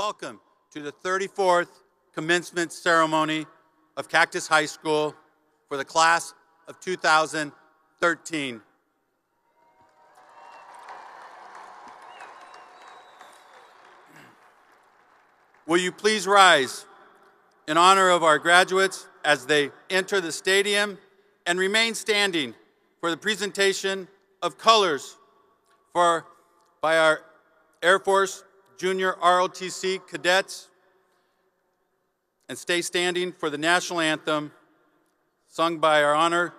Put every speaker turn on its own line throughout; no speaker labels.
welcome to the 34th commencement ceremony of Cactus High School for the class of 2013. Will you please rise in honor of our graduates as they enter the stadium and remain standing for the presentation of colors by our Air Force Junior ROTC cadets, and stay standing for the national anthem sung by our honor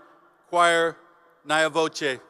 choir, Nia Voce.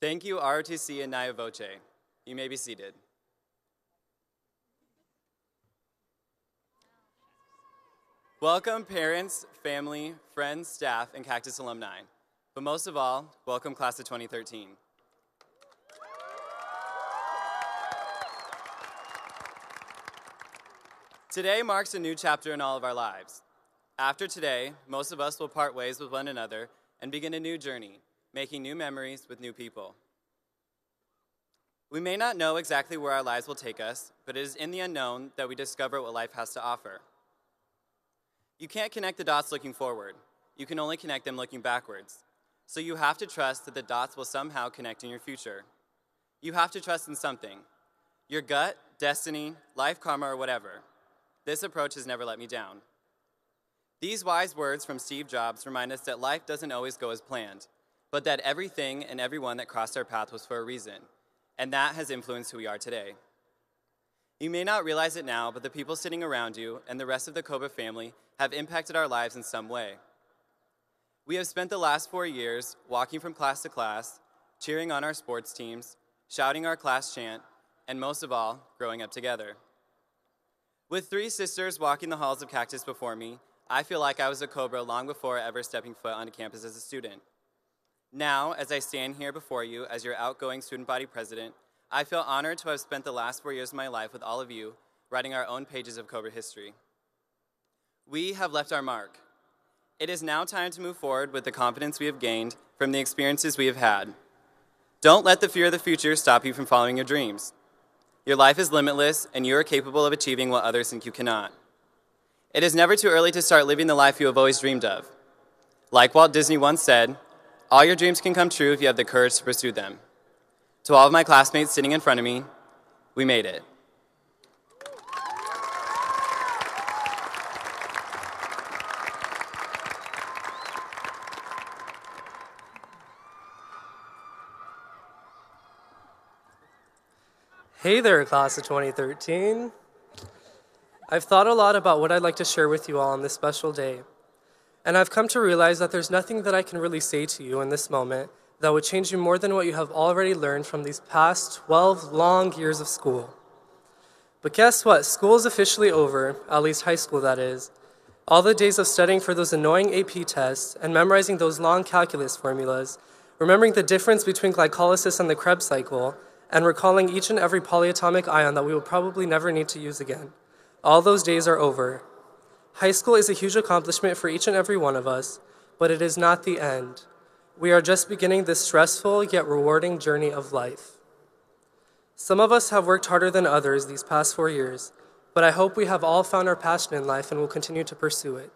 Thank you, ROTC and Naya Voce. You may be seated. Welcome parents, family, friends, staff, and Cactus alumni. But most of all, welcome class of 2013. Today marks a new chapter in all of our lives. After today, most of us will part ways with one another and begin a new journey, making new memories with new people. We may not know exactly where our lives will take us, but it is in the unknown that we discover what life has to offer. You can't connect the dots looking forward. You can only connect them looking backwards. So you have to trust that the dots will somehow connect in your future. You have to trust in something. Your gut, destiny, life karma, or whatever. This approach has never let me down. These wise words from Steve Jobs remind us that life doesn't always go as planned, but that everything and everyone that crossed our path was for a reason, and that has influenced who we are today. You may not realize it now, but the people sitting around you and the rest of the Cobra family have impacted our lives in some way. We have spent the last 4 years walking from class to class, cheering on our sports teams, shouting our class chant, and most of all, growing up together. With 3 sisters walking the halls of Cactus before me, I feel like I was a Cobra long before ever stepping foot onto campus as a student. Now, as I stand here before you as your outgoing student body president, I feel honored to have spent the last 4 years of my life with all of you, writing our own pages of Cobra history. We have left our mark. It is now time to move forward with the confidence we have gained from the experiences we have had. Don't let the fear of the future stop you from following your dreams. Your life is limitless, and you are capable of achieving what others think you cannot. It is never too early to start living the life you have always dreamed of. Like Walt Disney once said, all your dreams can come true if you have the courage to pursue them. To all of my classmates sitting in front of me, we made it.
Hey there, class of 2013. I've thought a lot about what I'd like to share with you all on this special day. And I've come to realize that there's nothing that I can really say to you in this moment that would change you more than what you have already learned from these past 12 long years of school. But guess what? School is officially over, at least high school that is. All the days of studying for those annoying AP tests and memorizing those long calculus formulas, remembering the difference between glycolysis and the Krebs cycle, and recalling each and every polyatomic ion that we will probably never need to use again. All those days are over. High school is a huge accomplishment for each and every one of us, but it is not the end. We are just beginning this stressful yet rewarding journey of life. Some of us have worked harder than others these past 4 years, but I hope we have all found our passion in life and will continue to pursue it.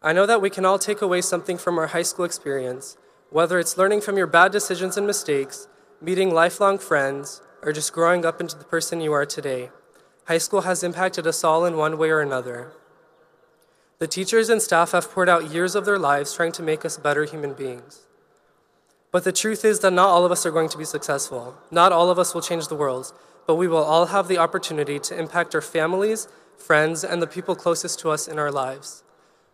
I know that we can all take away something from our high school experience, whether it's learning from your bad decisions and mistakes, meeting lifelong friends, or just growing up into the person you are today. High school has impacted us all in one way or another. The teachers and staff have poured out years of their lives trying to make us better human beings. But the truth is that not all of us are going to be successful. Not all of us will change the world, but we will all have the opportunity to impact our families, friends, and the people closest to us in our lives.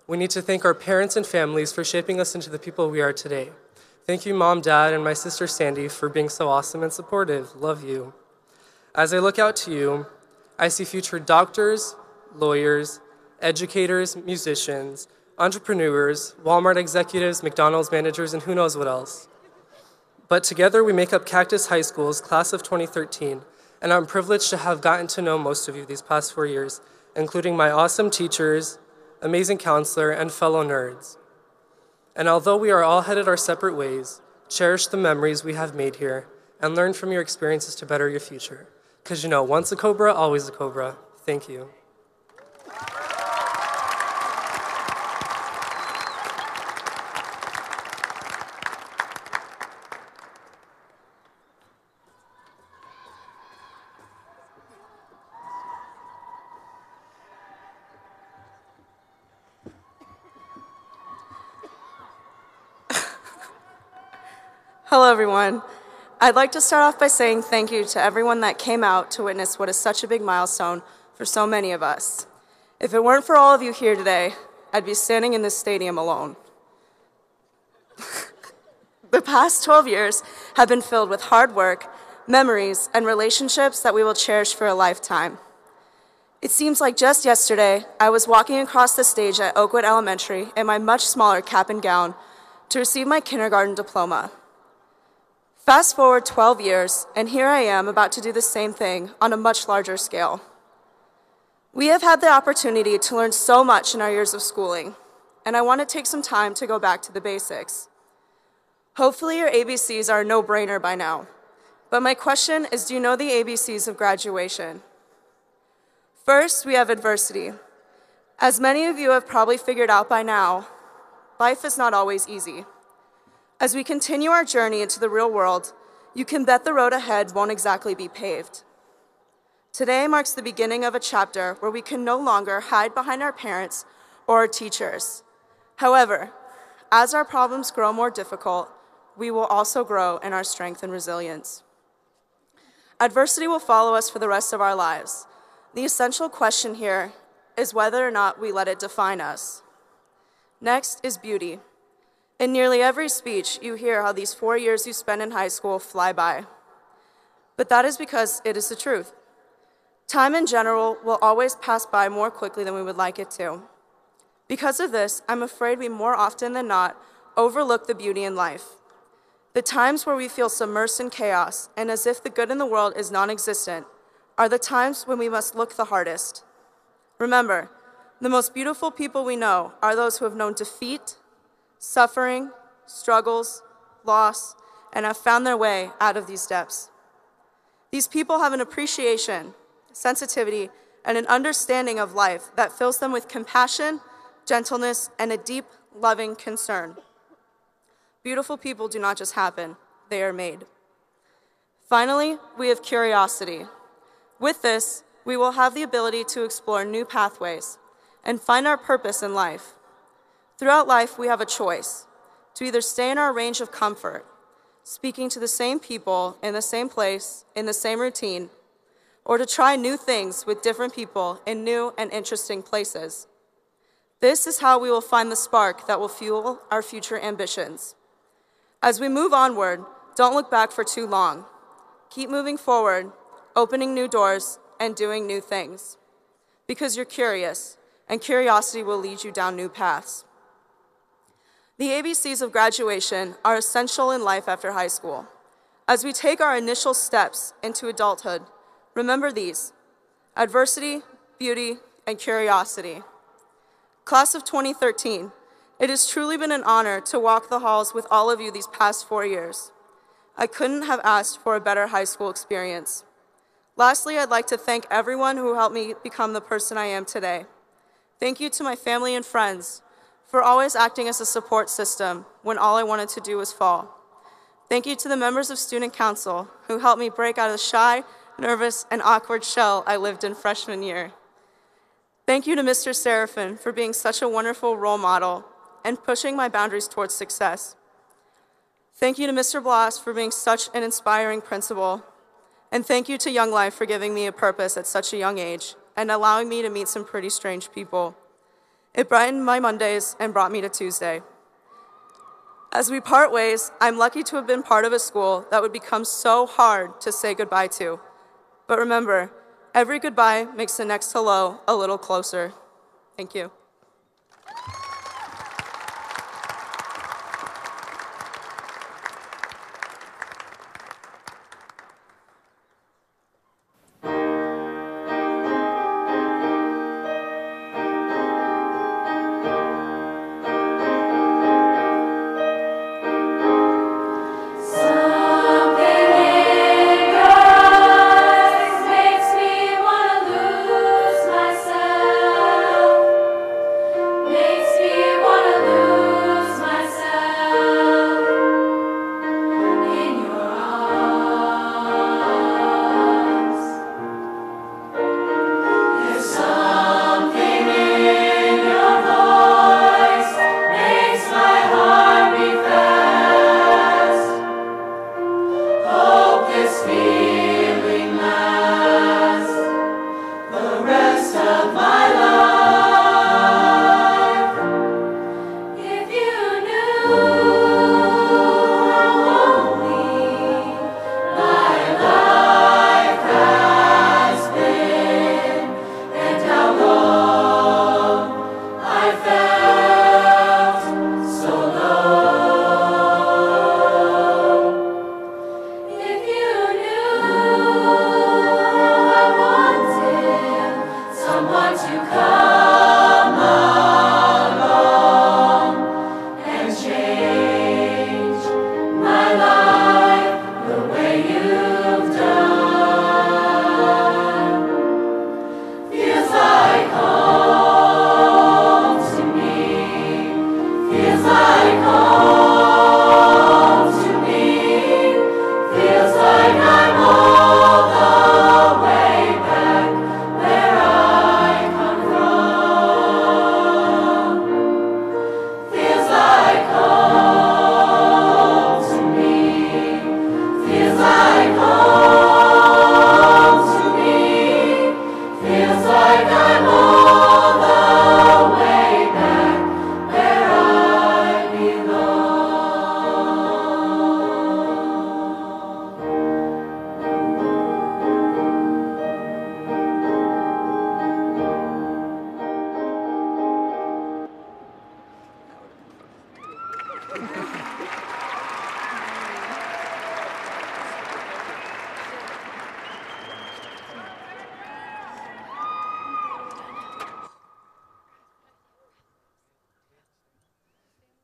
We need to thank our parents and families for shaping us into the people we are today. Thank you, Mom, Dad, and my sister Sandy for being so awesome and supportive. Love you. As I look out to you, I see future doctors, lawyers, educators, musicians, entrepreneurs, Walmart executives, McDonald's managers, and who knows what else. But together we make up Cactus High School's class of 2013, and I'm privileged to have gotten to know most of you these past 4 years, including my awesome teachers, amazing counselor, and fellow nerds. And although we are all headed our separate ways, cherish the memories we have made here and learn from your experiences to better your future. Because you know, once a Cobra, always a Cobra. Thank you.
Hello, everyone. I'd like to start off by saying thank you to everyone that came out to witness what is such a big milestone for so many of us. If it weren't for all of you here today, I'd be standing in this stadium alone. The past 12 years have been filled with hard work, memories, and relationships that we will cherish for a lifetime. It seems like just yesterday, I was walking across the stage at Oakwood Elementary in my much smaller cap and gown to receive my kindergarten diploma. Fast forward 12 years, and here I am about to do the same thing on a much larger scale. We have had the opportunity to learn so much in our years of schooling, and I want to take some time to go back to the basics. Hopefully your ABCs are a no-brainer by now, but my question is, do you know the ABCs of graduation? First, we have adversity. As many of you have probably figured out by now, life is not always easy. As we continue our journey into the real world, you can bet the road ahead won't exactly be paved. Today marks the beginning of a chapter where we can no longer hide behind our parents or our teachers. However, as our problems grow more difficult, we will also grow in our strength and resilience. Adversity will follow us for the rest of our lives. The essential question here is whether or not we let it define us. Next is beauty. In nearly every speech, you hear how these 4 years you spend in high school fly by. But that is because it is the truth. Time in general will always pass by more quickly than we would like it to. Because of this, I'm afraid we more often than not overlook the beauty in life. The times where we feel submersed in chaos and as if the good in the world is non-existent are the times when we must look the hardest. Remember, the most beautiful people we know are those who have known defeat, suffering, struggles, loss, and have found their way out of these depths. These people have an appreciation, sensitivity, and an understanding of life that fills them with compassion, gentleness, and a deep, loving concern. Beautiful people do not just happen, they are made. Finally, we have curiosity. With this, we will have the ability to explore new pathways and find our purpose in life. Throughout life, we have a choice to either stay in our range of comfort, speaking to the same people in the same place, in the same routine, or to try new things with different people in new and interesting places. This is how we will find the spark that will fuel our future ambitions. As we move onward, don't look back for too long. Keep moving forward, opening new doors, and doing new things. Because you're curious, and curiosity will lead you down new paths. The ABCs of graduation are essential in life after high school. As we take our initial steps into adulthood, remember these: adversity, beauty, and curiosity. Class of 2013, it has truly been an honor to walk the halls with all of you these past 4 years. I couldn't have asked for a better high school experience. Lastly, I'd like to thank everyone who helped me become the person I am today. Thank you to my family and friends for always acting as a support system when all I wanted to do was fall. Thank you to the members of Student Council who helped me break out of the shy, nervous, and awkward shell I lived in freshman year. Thank you to Mr. Seraphin for being such a wonderful role model and pushing my boundaries towards success. Thank you to Mr. Bloss for being such an inspiring principal. And thank you to Young Life for giving me a purpose at such a young age and allowing me to meet some pretty strange people. It brightened my Mondays and brought me to Tuesday. As we part ways, I'm lucky to have been part of a school that would become so hard to say goodbye to. But remember, every goodbye makes the next hello a little closer. Thank you.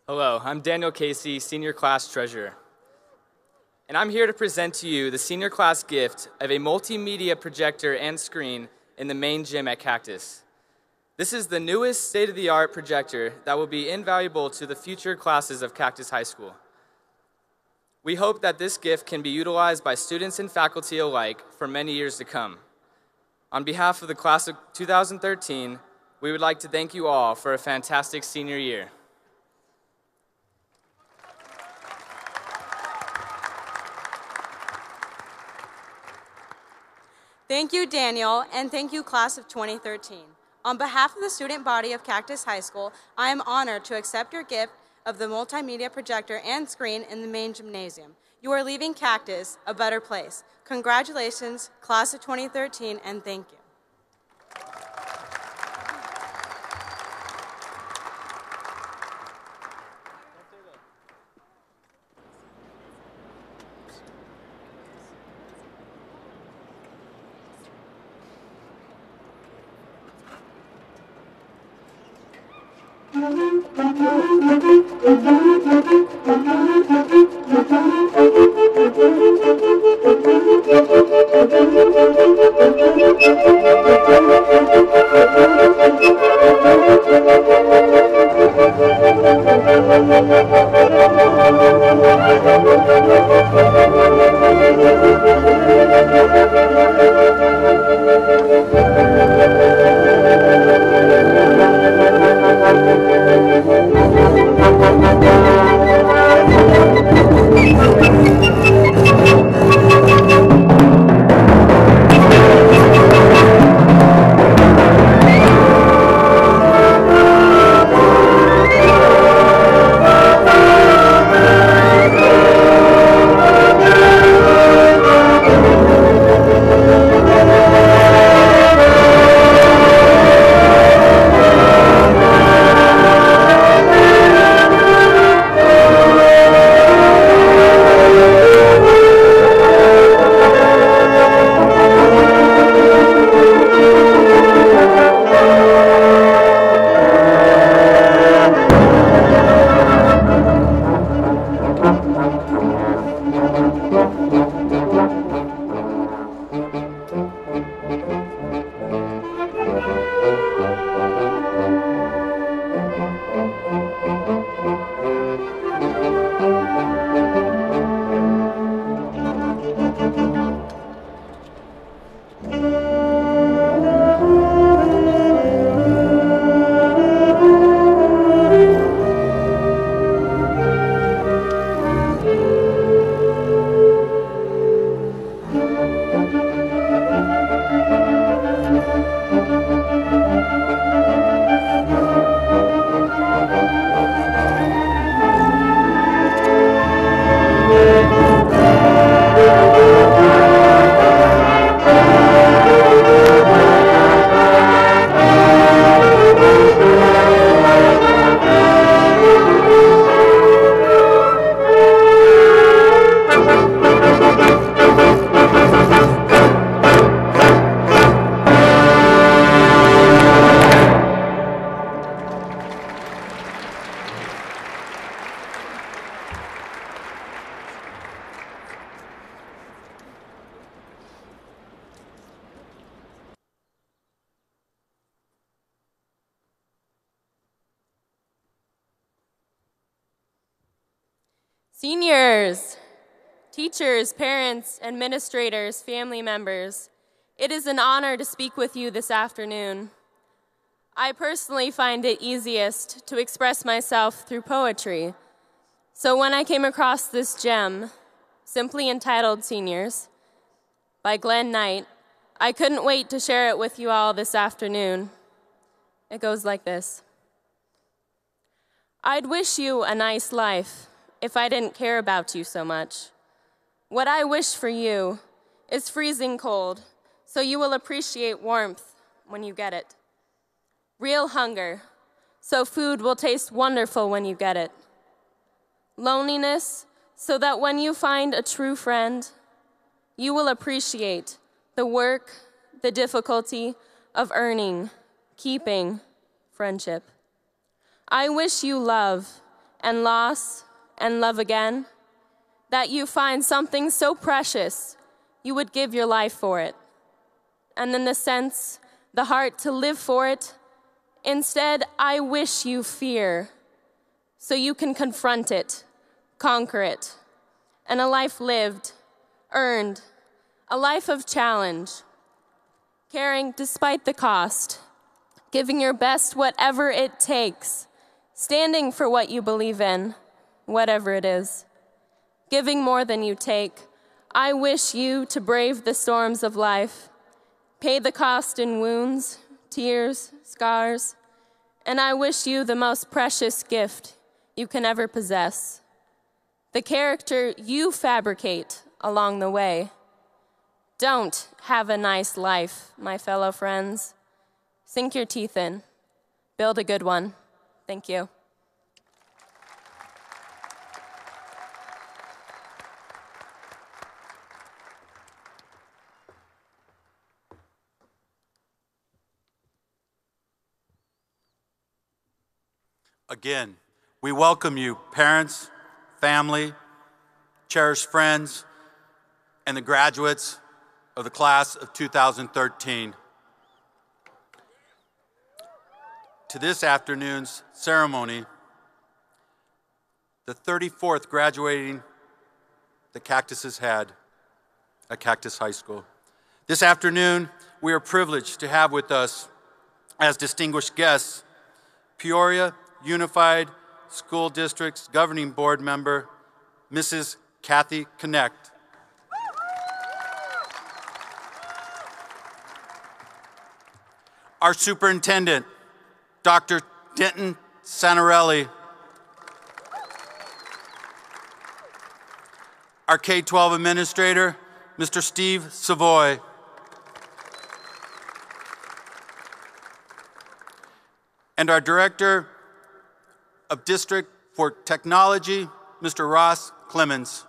Hello, I'm Daniel Casey, Senior Class Treasurer. And I'm here to present to you the senior class gift of a multimedia projector and screen in the main gym at Cactus. This is the newest state-of-the-art projector that will be invaluable to the future classes of Cactus High School. We hope that this gift can be utilized by students and faculty alike for many years to come. On behalf of the class of 2013, we would like to thank you all for a fantastic senior year.
Thank you, Daniel, and thank you, class of 2013. On behalf of the student body of Cactus High School, I am honored to accept your gift of the multimedia projector and screen in the main gymnasium. You are leaving Cactus a better place. Congratulations, class of 2013, and thank you.
Seniors, teachers, parents, administrators, family members, it is an honor to speak with you this afternoon. I personally find it easiest to express myself through poetry. So when I came across this gem, simply entitled Seniors, by Glenn Knight, I couldn't wait to share it with you all this afternoon. It goes like this. I'd wish you a nice life if I didn't care about you so much. What I wish for you is freezing cold, so you will appreciate warmth when you get it. Real hunger, so food will taste wonderful when you get it. Loneliness, so that when you find a true friend, you will appreciate the work, the difficulty of earning, keeping friendship. I wish you love and loss and love again, that you find something so precious you would give your life for it. And in the sense, the heart to live for it, instead, I wish you fear, so you can confront it, conquer it, and a life lived, earned, a life of challenge, caring despite the cost, giving your best whatever it takes, standing for what you believe in, whatever it is, giving more than you take. I wish you to brave the storms of life, pay the cost in wounds, tears, scars, and I wish you the most precious gift you can ever possess, the character you fabricate along the way. Don't have a nice life, my fellow friends. Sink your teeth in. Build a good one. Thank you.
Again, we welcome you, parents, family, cherished friends, and the graduates of the class of 2013 to this afternoon's ceremony, the 34th graduating the Cactus has had at Cactus High School. This afternoon, we are privileged to have with us as distinguished guests Peoria Unified School District's Governing Board member, Mrs. Kathy Connect. Our superintendent, Dr. Denton Santarelli. Our K-12 administrator, Mr. Steve Savoy. And our director of District for Technology, Mr. Ross Clemens.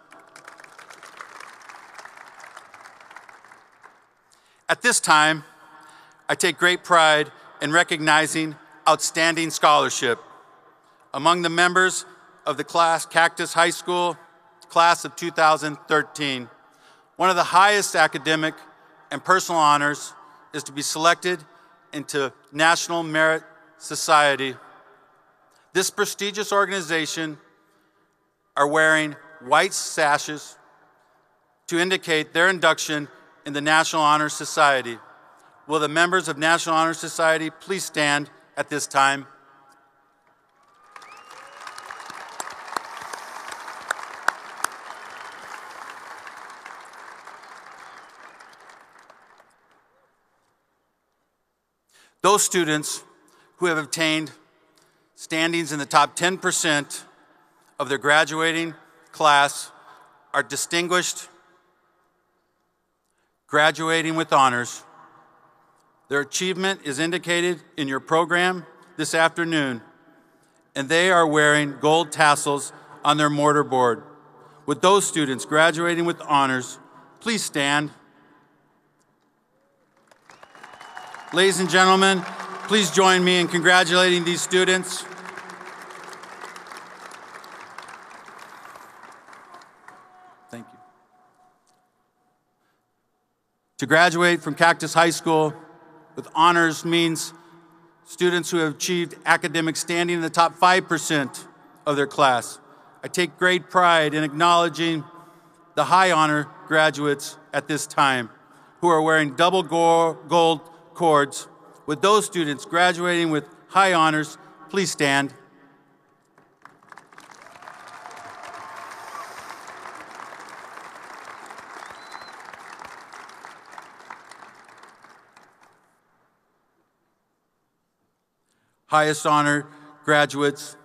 At this time, I take great pride in recognizing outstanding scholarship among the members of the Cactus High School class of 2013. One of the highest academic and personal honors is to be selected into National Merit Society. This prestigious organization are wearing white sashes to indicate their induction in the National Honor Society. Will the members of National Honor Society please stand at this time? Those students who have obtained standings in the top 10% of their graduating class are distinguished, graduating with honors. Their achievement is indicated in your program this afternoon, and they are wearing gold tassels on their mortarboard. With those students graduating with honors, please stand. Ladies and gentlemen, please join me in congratulating these students. Thank you. To graduate from Cactus High School with honors means students who have achieved academic standing in the top 5% of their class. I take great pride in acknowledging the high honor graduates at this time who are wearing double gold cords. With those students graduating with high honors, please stand. Highest honor graduates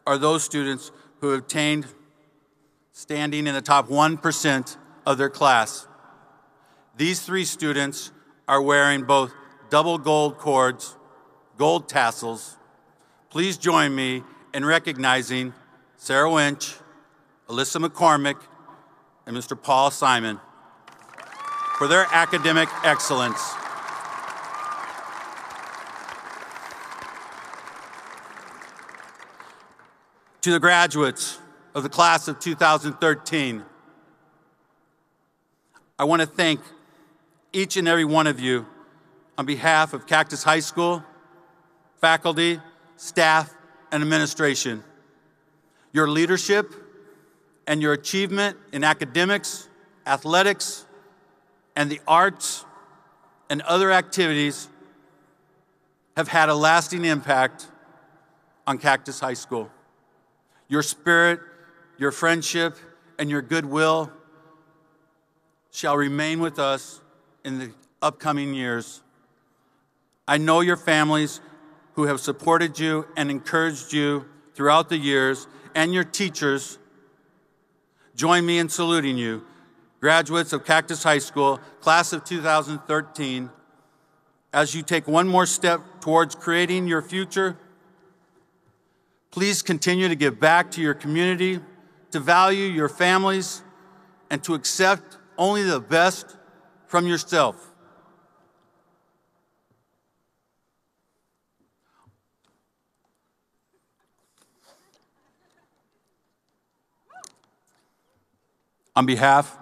are those students who have obtained standing in the top 1% of their class. These three students are wearing both double gold cords, gold tassels. Please join me in recognizing Sarah Winch, Alyssa McCormick, and Mr. Paul Simon for their academic excellence. To the graduates of the class of 2013, I want to thank each and every one of you on behalf of Cactus High School, faculty, staff, and administration. Your leadership and your achievement in academics, athletics, and the arts and other activities have had a lasting impact on Cactus High School. Your spirit, your friendship, and your goodwill shall remain with us in the upcoming years. I know your families who have supported you and encouraged you throughout the years, and your teachers. Join me in saluting you, graduates of Cactus High School, class of 2013, as you take one more step towards creating your future. Please continue to give back to your community, to value your families, and to accept only the best from yourself. On behalf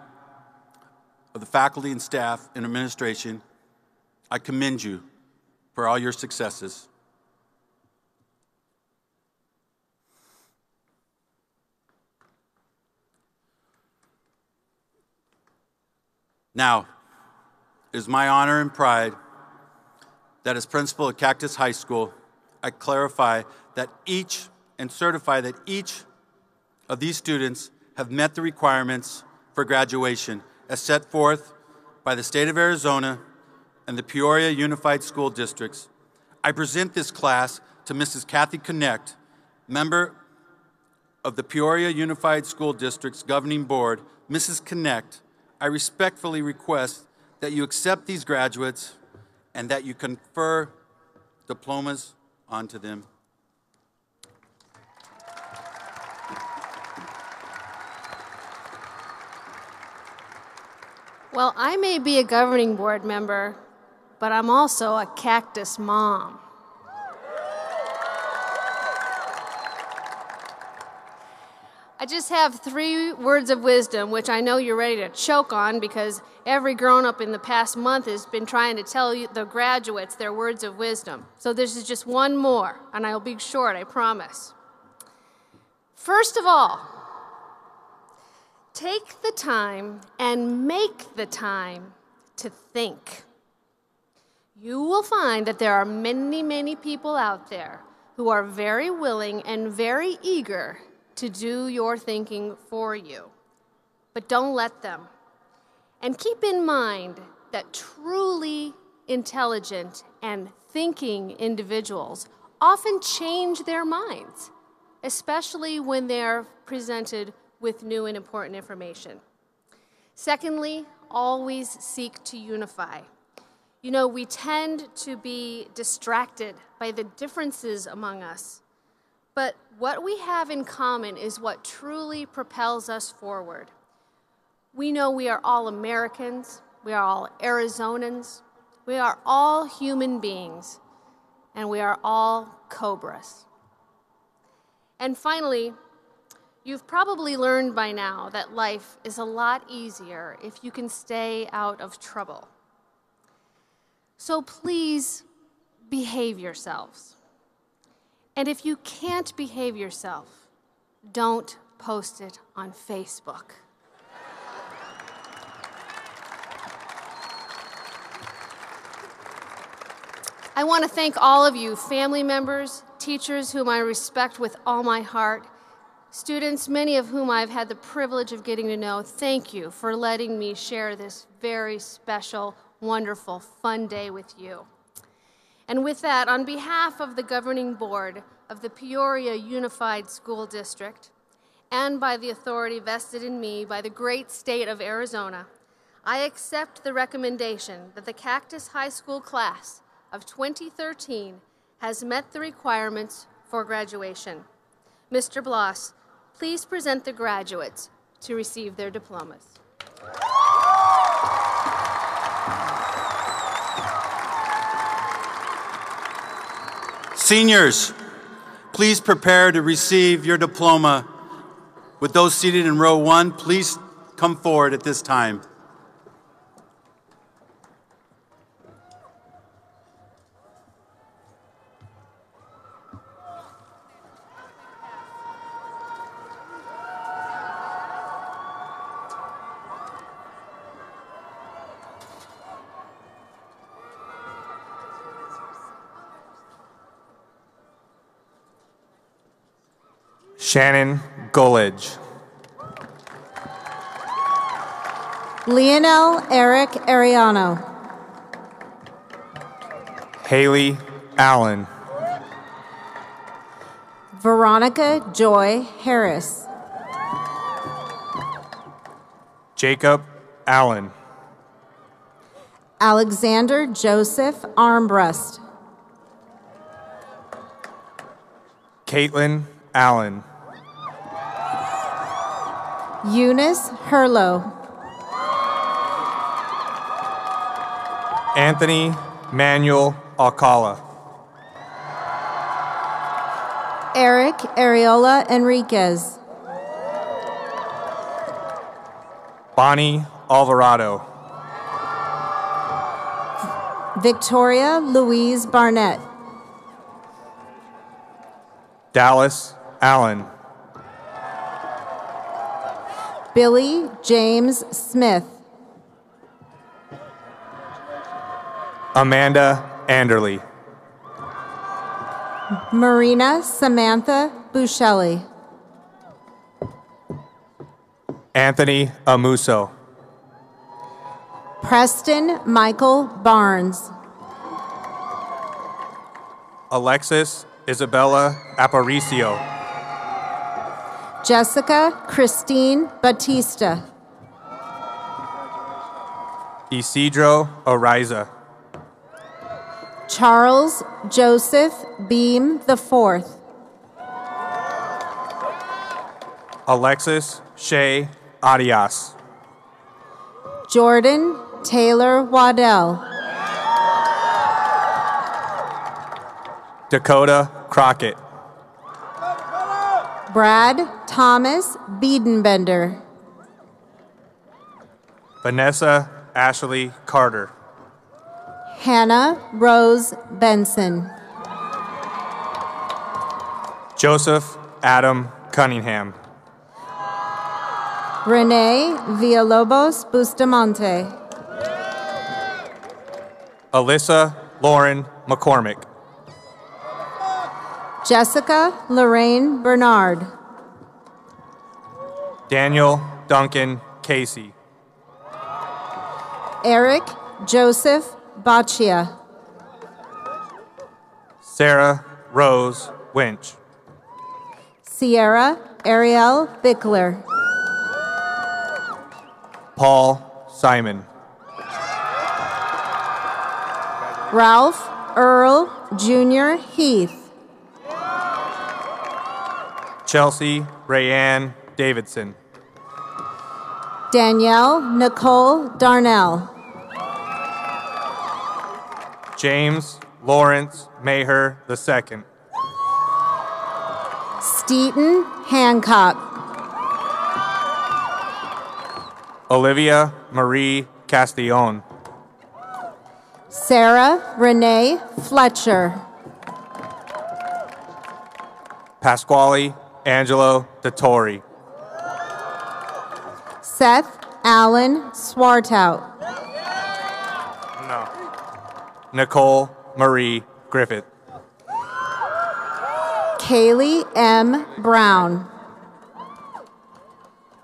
of the faculty and staff and administration, I commend you for all your successes. Now, it is my honor and pride that as principal of Cactus High School, I clarify that each and certify that each of these students have met the requirements for graduation as set forth by the state of Arizona and the Peoria Unified School Districts. I present this class to Mrs. Kathy Connect, member of the Peoria Unified School District's governing board. Mrs. Connect, I respectfully request that you accept these graduates and that you confer diplomas onto them.
Well, I may be a governing board member, but I'm also a Cactus mom. I just have 3 words of wisdom, which I know you're ready to choke on because every grown-up in the past month has been trying to tell you, the graduates, their words of wisdom. So this is just one more, and I'll be short, I promise. First of all, take the time and make the time to think. You will find that there are many, many people out there who are very willing and very eager to do your thinking for you. But don't let them. And keep in mind that truly intelligent and thinking individuals often change their minds, especially when they're presented with new and important information. Secondly, always seek to unify. You know, we tend to be distracted by the differences among us, but what we have in common is what truly propels us forward. We know we are all Americans, we are all Arizonans, we are all human beings, and we are all Cobras. And finally, you've probably learned by now that life is a lot easier if you can stay out of trouble. So please behave yourselves. And if you can't behave yourself, don't post it on Facebook. I want to thank all of you, family members, teachers whom I respect with all my heart, students, many of whom I've had the privilege of getting to know. Thank you for letting me share this very special, wonderful, fun day with you. And with that, on behalf of the governing board of the Peoria Unified School District, and by the authority vested in me by the great state of Arizona, I accept the recommendation that the Cactus High School class of 2013 has met the requirements for graduation. Mr. Bloss, please present the graduates to receive their diplomas.
Seniors, please prepare to receive your diploma. With those seated in row 1, please come forward at this time.
Shannon Gullidge.
Leonel Eric Ariano.
Haley Allen.
Veronica Joy Harris.
Jacob Allen.
Alexander Joseph Armbrust.
Caitlin Allen.
Eunice Herlo.
Anthony Manuel Alcala.
Eric Ariola Enriquez.
Bonnie Alvarado.
Victoria Louise Barnett.
Dallas Allen.
Billy James Smith.
Amanda Anderley.
Marina Samantha Buscelli.
Anthony Amuso.
Preston Michael Barnes.
Alexis Isabella Aparicio.
Jessica Christine Batista.
Isidro Ariza.
Charles Joseph Beam IV.
Alexis Shea Arias.
Jordan Taylor Waddell.
Dakota Crockett.
Brad Thomas Biedenbender.
Vanessa Ashley Carter.
Hannah Rose Benson.
Joseph Adam Cunningham.
Renee Villalobos Bustamante.
Alyssa Lauren McCormick.
Jessica Lorraine Bernard.
Daniel Duncan Casey.
Eric Joseph Baccia.
Sarah Rose Winch.
Sierra Ariel Bickler.
Paul Simon.
Ralph Earl Jr. Heath.
Chelsea Rayanne Davidson.
Danielle Nicole Darnell.
James Lawrence Maher II.
Steaton Hancock.
Olivia Marie Castillon.
Sarah Renee Fletcher.
Pasquale Angelo Dettori.
Seth Allen Swartout.
No. Nicole Marie Griffith.
Kaylee M. Brown.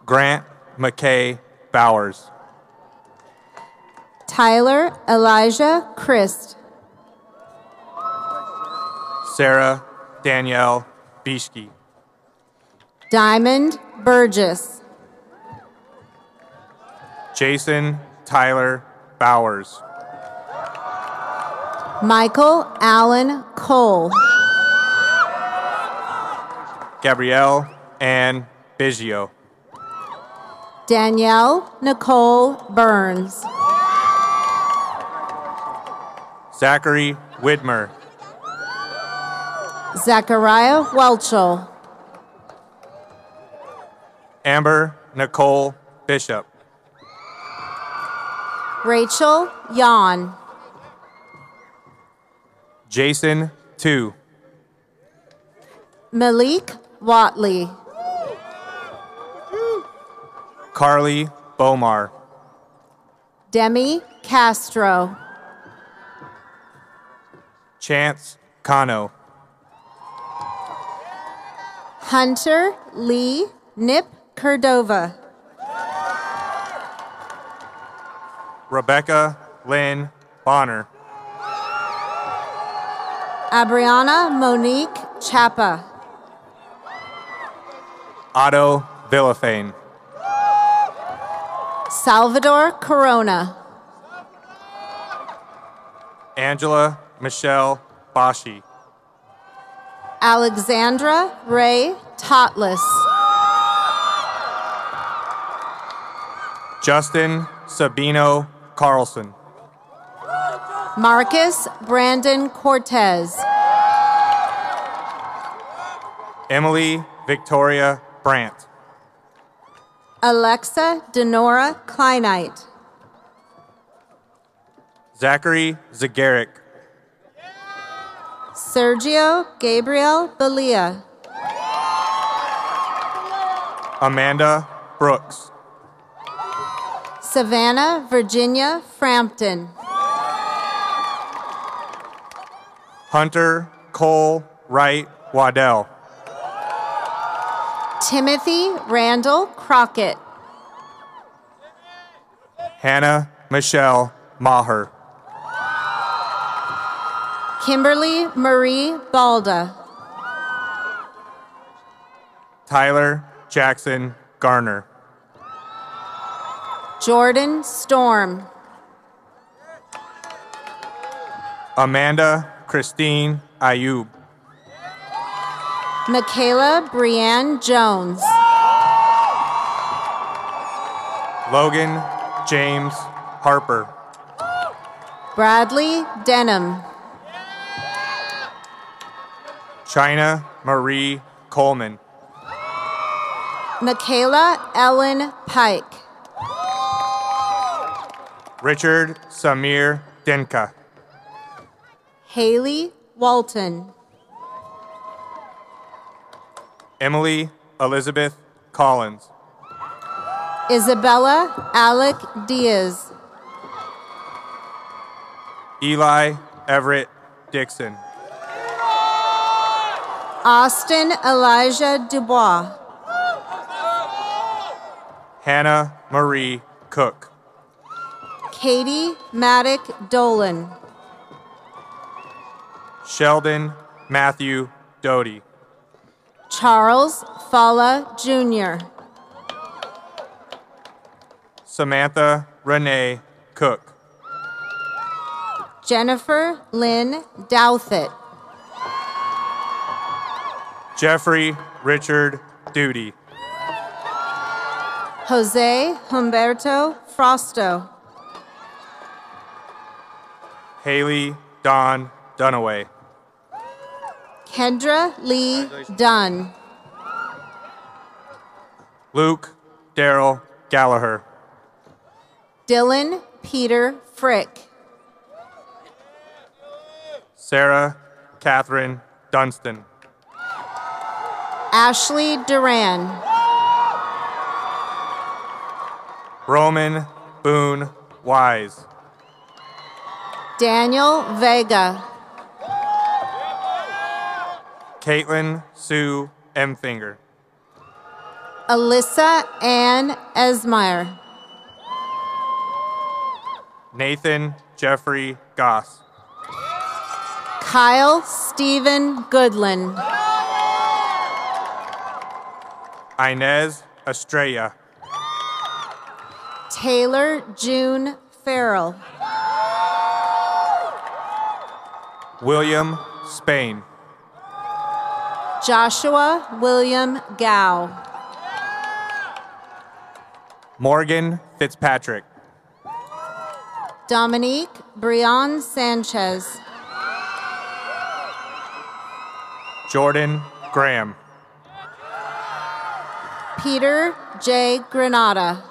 Grant McKay Bowers.
Tyler Elijah Christ.
Sarah Danielle Bishke.
Diamond Burgess.
Jason Tyler Bowers.
Michael Allen Cole.
Gabrielle Ann Biggio.
Danielle Nicole Burns.
Zachary Widmer.
Zachariah Welchel.
Amber Nicole Bishop.
Rachel Yan.
Jason 2.
Malik Watley.
Carly Bomar.
Demi Castro.
Chance Cano.
Hunter Lee Nip Cordova.
Rebecca Lynn Bonner.
Abriana Monique Chapa.
Otto Villafane.
Salvador Corona.
Angela Michelle Bashi.
Alexandra Ray Totless.
Justin Sabino Carlson.
Marcus Brandon Cortez.
Emily Victoria Brandt.
Alexa Denora Kleinite.
Zachary Zagaric.
Sergio Gabriel Belia.
Amanda Brooks.
Savannah Virginia Frampton.
Hunter Cole Wright Waddell.
Timothy Randall Crockett.
Hannah Michelle Maher.
Kimberly Marie Balda.
Tyler Jackson Garner.
Jordan Storm.
Amanda Christine Ayub.
Michaela Brianne Jones.
Logan James Harper.
Bradley Denham.
China Marie Coleman.
Michaela Ellen Pike.
Richard Samir Denka.
Haley Walton.
Emily Elizabeth Collins.
Isabella Alec Diaz.
Eli Everett Dixon.
Austin Elijah Dubois.
Hannah Marie Cook.
Katie Maddock Dolan.
Sheldon Matthew Doty.
Charles Falla Jr.
Samantha Renee Cook.
Jennifer Lynn Douthit.
Jeffrey Richard Duty.
Jose Humberto Frosto.
Haley Dawn Dunaway.
Kendra Lee Dunn.
Luke Darrell Gallagher.
Dylan Peter Frick.
Sarah Catherine Dunstan.
Ashley Duran.
Roman Boone Wise.
Daniel Vega.
Caitlin Sue Emfinger.
Alyssa Ann Esmeyer.
Nathan Jeffrey Goss.
Kyle Stephen Goodland.
Inez Estrella.
Taylor June Farrell.
William Spain.
Joshua William Gow.
Morgan Fitzpatrick.
Dominique Brian Sanchez.
Jordan Graham.
Peter J. Granada.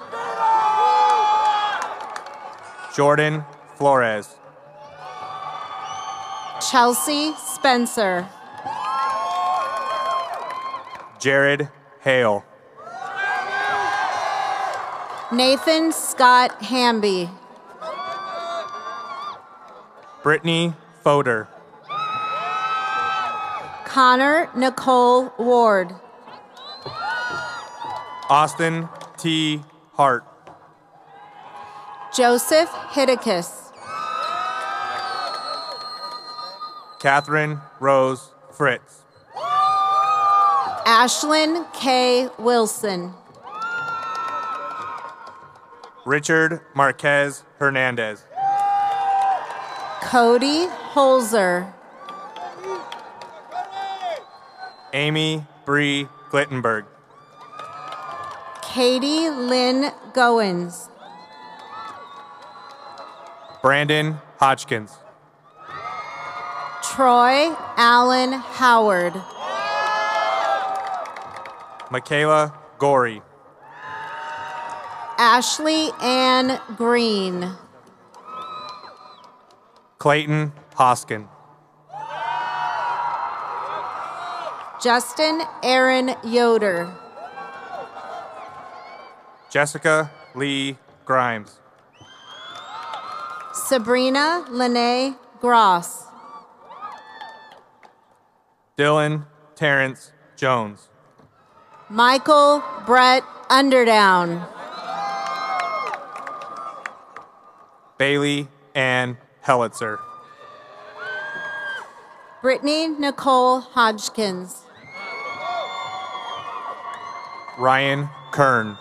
Jordan Flores.
Chelsea Spencer.
Jared Hale.
Nathan Scott Hamby.
Brittany Fodor.
Connor Nicole Ward.
Austin T. Hart.
Joseph Hidicus.
Catherine Rose Fritz.
Ashlyn K. Wilson.
Richard Marquez Hernandez.
Cody Holzer.
Amy Bree Glittenberg.
Katie Lynn Goins.
Brandon Hodgkins.
Troy Allen Howard.
Michaela Gorey.
Ashley Ann Green.
Clayton Hoskin.
Justin Aaron Yoder.
Jessica Lee Grimes.
Sabrina Lene Gross.
Dylan Terrence Jones.
Michael Brett Underdown.
Bailey Ann Hellitzer.
Brittany Nicole Hodgkins.
Ryan Kern.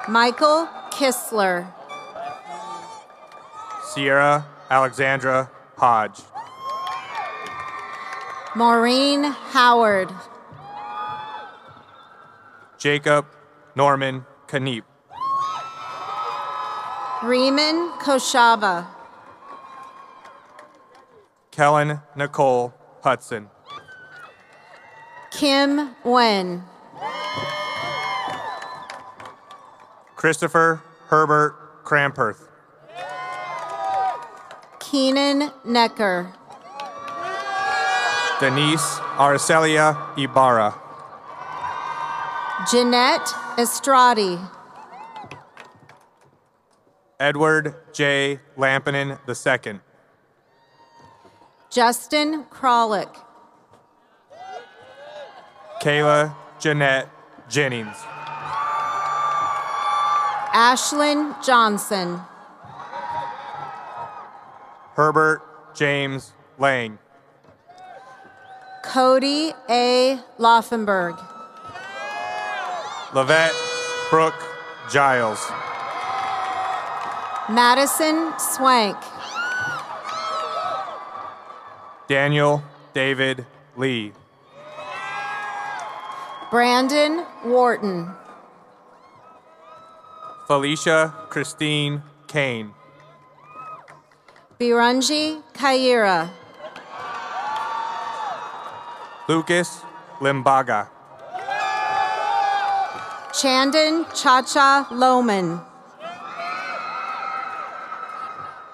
Michael Kistler.
Sierra Alexandra Hodge.
Maureen Howard.
Jacob Norman Kneep.
Riemann Koshava.
Kellen Nicole Hudson.
Kim Wen.
Christopher Herbert Cramperth.
Keenan Necker.
Denise Arcelia Ibarra.
Jeanette Estradi.
Edward J. Lampinen II.
Justin Krolick.
Kayla Jeanette Jennings.
Ashlyn Johnson.
Herbert James Lang.
Cody A. Laufenberg.
Lavette Brooke Giles.
Madison Swank.
Daniel David Lee.
Brandon Wharton.
Felicia Christine Kane.
Birunji Kaira.
Lucas Limbaga.
Chandon Chacha Lohman.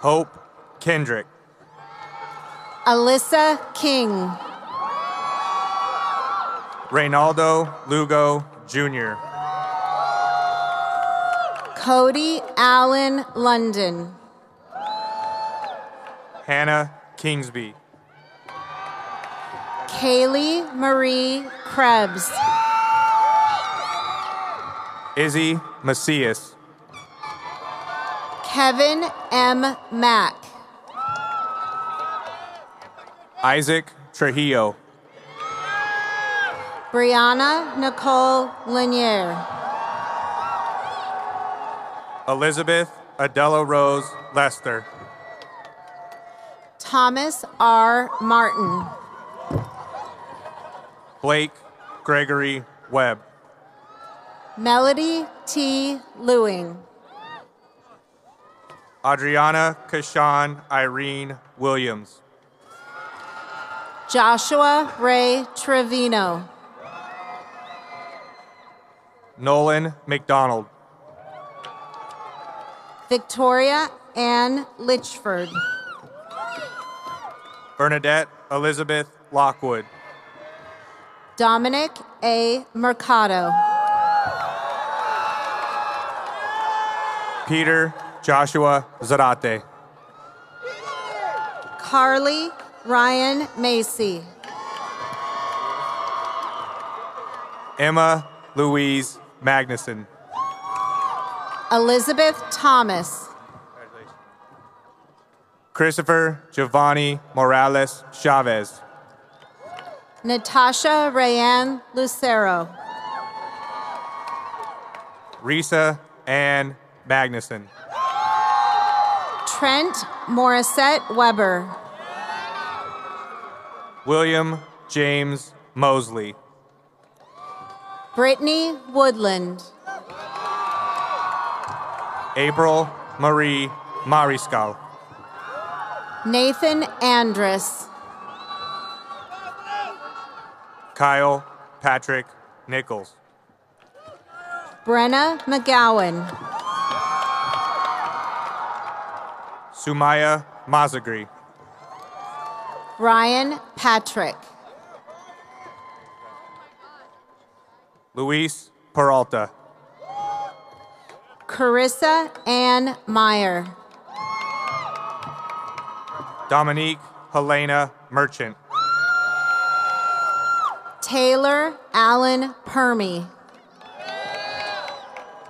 Hope Kendrick.
Alyssa King.
Reynaldo Lugo Jr.
Cody Allen London.
Hannah Kingsby.
Kaylee Marie Krebs.
Izzy Macias.
Kevin M. Mack.
Isaac Trujillo.
Brianna Nicole Lanier.
Elizabeth Adela Rose Lester.
Thomas R. Martin.
Blake Gregory Webb.
Melody T. Lewing.
Adriana Kashan Irene Williams.
Joshua Ray Trevino.
Nolan McDonald.
Victoria Ann Litchford.
Bernadette Elizabeth Lockwood.
Dominic A. Mercado.
Peter Joshua Zarate.
Carly Ryan Macy.
Emma Louise Magnuson.
Elizabeth Thomas.
Christopher Giovanni Morales Chavez.
Natasha Rayanne Lucero.
Risa Ann Magnuson.
Trent Morissette Weber.
William James Mosley.
Brittany Woodland.
April Marie Mariscal.
Nathan Andrus.
Kyle Patrick Nichols.
Brenna McGowan.
Sumaya Mazagri.
Ryan Patrick.
Luis Peralta.
Carissa Ann Meyer.
Dominique Helena Merchant.
Taylor Allen Permy.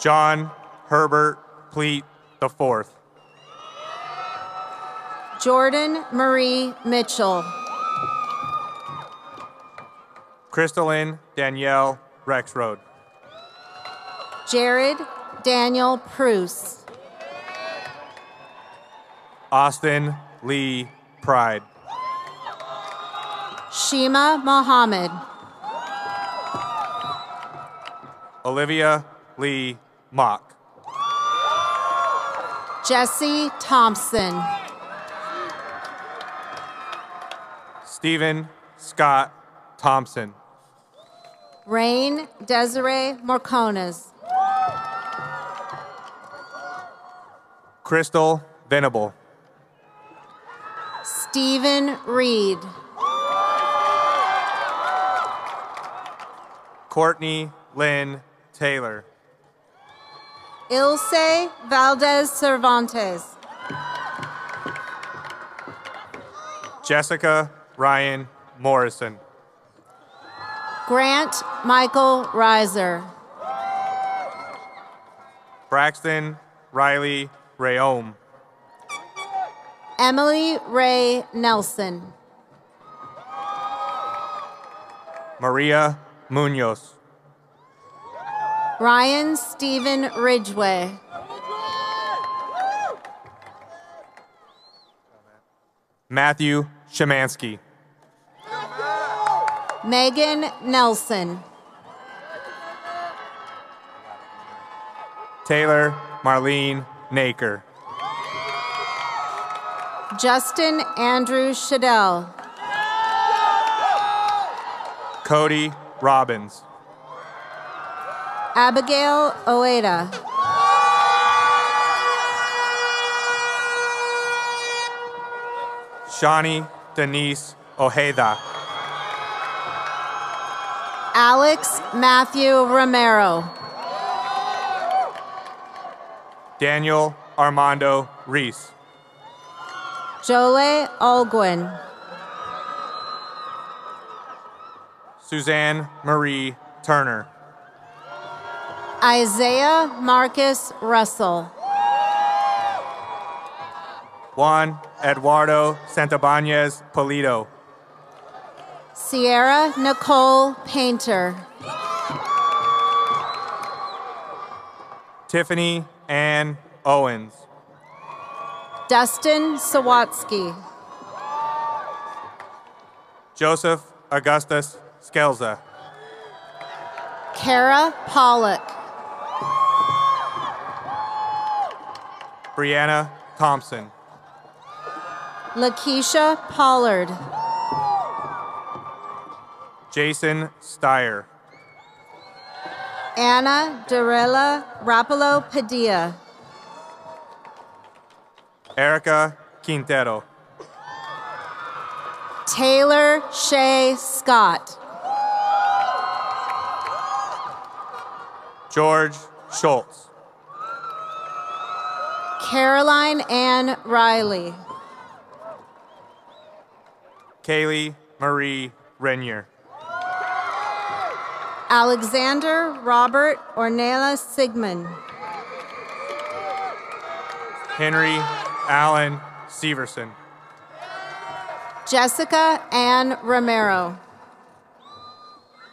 John Herbert Pleat IV.
Jordan Marie Mitchell.
Crystalline Danielle Rexroad.
Jared Daniel Pruce.
Austin Lee Pride.
Shima Mohammed.
Olivia Lee Mock.
Jesse Thompson.
Stephen Scott Thompson.
Rain Desiree Morcones.
Crystal Venable.
Stephen Reed.
Courtney Lynn Taylor.
Ilse Valdez Cervantes.
Jessica Ryan Morrison.
Grant Michael Reiser.
Braxton Riley Rayome.
Emily Ray Nelson.
Maria Munoz.
Ryan Stephen Ridgway.
Matthew Shemansky.
Megan Nelson.
Taylor Marlene Naker.
Justin Andrew Shadell.
Cody Robbins.
Abigail Oeda.
Shawnee Denise Ojeda.
Alex Matthew Romero.
Daniel Armando Reese.
Jole Alguin.
Suzanne Marie Turner.
Isaiah Marcus Russell.
Juan Eduardo Santabanez Polito.
Sierra Nicole Painter.
Tiffany Ann Owens.
Dustin Sawatsky.
Joseph Augustus Skelza.
Kara Pollock.
Brianna Thompson.
Lakeisha Pollard.
Jason Steyer.
Anna Dorella Rapalo Padilla.
Erica Quintero.
Taylor Shea Scott.
George Schultz.
Caroline Ann Riley.
Kaylee Marie Renier.
Alexander Robert Ornella Sigmund.
Henry Allen Severson.
Jessica Ann Romero.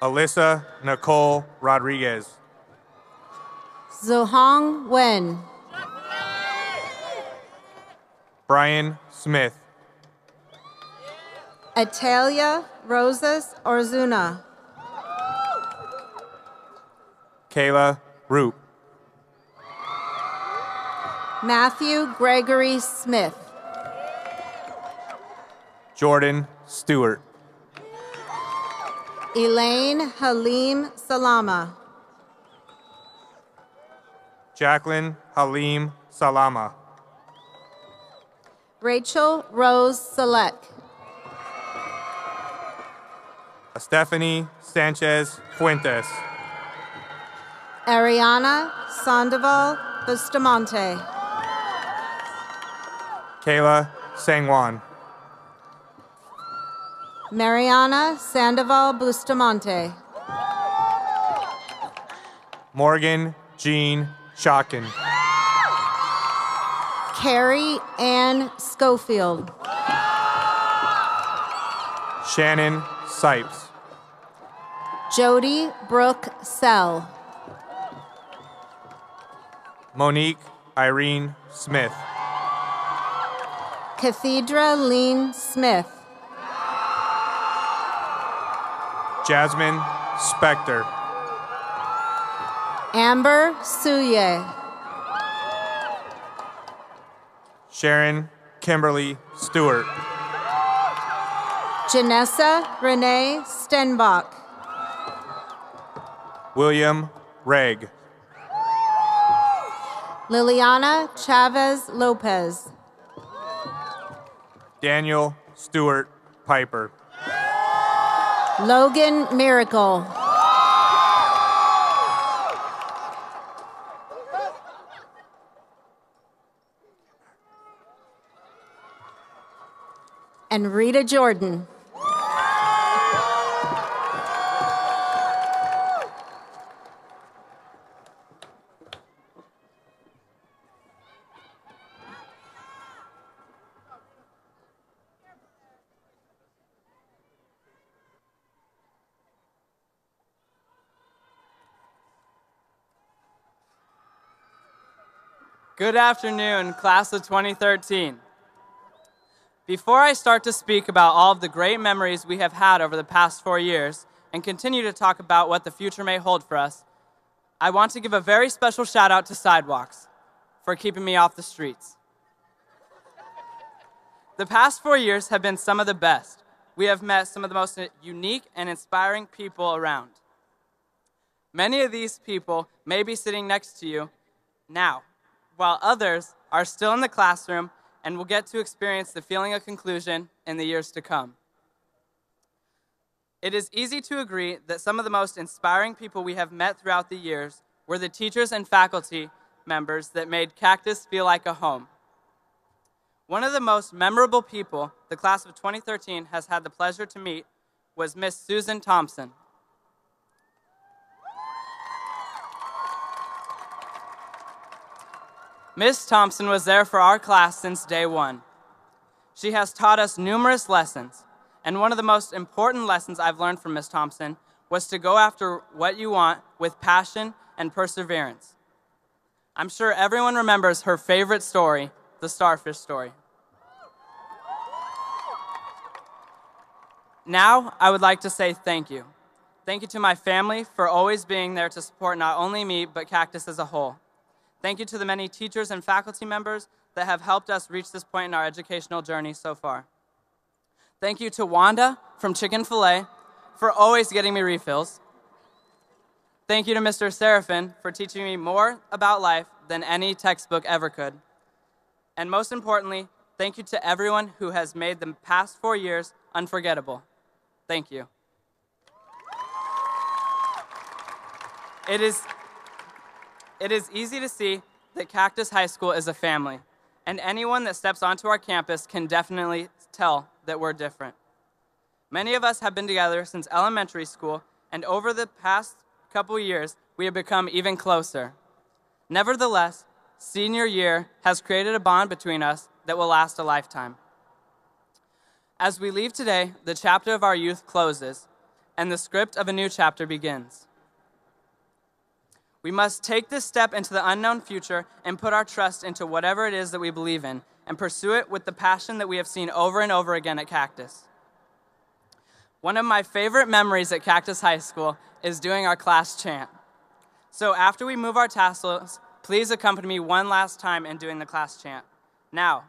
Alyssa Nicole Rodriguez.
Zuhong Wen.
Brian Smith.
Atalia Rosas Orzuna.
Kayla Roop.
Matthew Gregory Smith.
Jordan Stewart.
Elaine Halim Salama.
Jacqueline Halim Salama.
Rachel Rose Selek.
Stephanie Sanchez Fuentes.
Ariana Sandoval Bustamante.
Kayla Sangwan.
Mariana Sandoval Bustamante.
Morgan Jean Shocken.
Carrie Ann Schofield.
Shannon Sipes.
Jody Brooke Sell.
Monique Irene Smith.
Cathedra Lean Smith.
Jasmine Spector.
Amber Suye.
Sharon Kimberly Stewart.
Janessa Renee Stenbach.
William Reg.
Liliana Chavez Lopez.
Daniel Stewart Piper.
Logan Miracle. And Rita Jordan.
Good afternoon, class of 2013. Before I start to speak about all of the great memories we have had over the past 4 years and continue to talk about what the future may hold for us, I want to give a very special shout out to Sidewalks for keeping me off the streets. The past 4 years have been some of the best. We have met some of the most unique and inspiring people around. Many of these people may be sitting next to you now, while others are still in the classroom and will get to experience the feeling of conclusion in the years to come. It is easy to agree that some of the most inspiring people we have met throughout the years were the teachers and faculty members that made Cactus feel like a home. One of the most memorable people the class of 2013 has had the pleasure to meet was Miss Susan Thompson. Miss Thompson was there for our class since day one. She has taught us numerous lessons, and one of the most important lessons I've learned from Miss Thompson was to go after what you want with passion and perseverance. I'm sure everyone remembers her favorite story, the starfish story. Now, I would like to say thank you. Thank you to my family for always being there to support not only me, but Cactus as a whole. Thank you to the many teachers and faculty members that have helped us reach this point in our educational journey so far. Thank you to Wanda from Chicken Filet
for always getting me refills. Thank you to Mr. Seraphin for teaching me more about life than any textbook ever could. And most importantly, thank you to everyone who has made the past 4 years unforgettable. Thank you. It is easy to see that Cactus High School is a family, and anyone that steps onto our campus can definitely tell that we're different. Many of us have been together since elementary school, and over the past couple years, we have become even closer. Nevertheless, senior year has created a bond between us that will last a lifetime. As we leave today, the chapter of our youth closes, and the script of a new chapter begins. We must take this step into the unknown future and put our trust into whatever it is that we believe in, and pursue it with the passion that we have seen over and over again at Cactus. One of my favorite memories at Cactus High School is doing our class chant. So after we move our tassels, please accompany me one last time in doing the class chant. Now,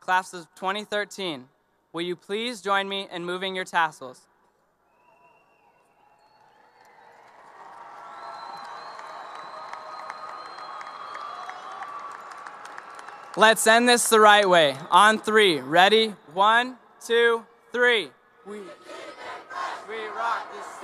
class of 2013, will you please join me in moving your tassels? Let's end this the right way. On 3. Ready? 1, 2, 3. We rock this.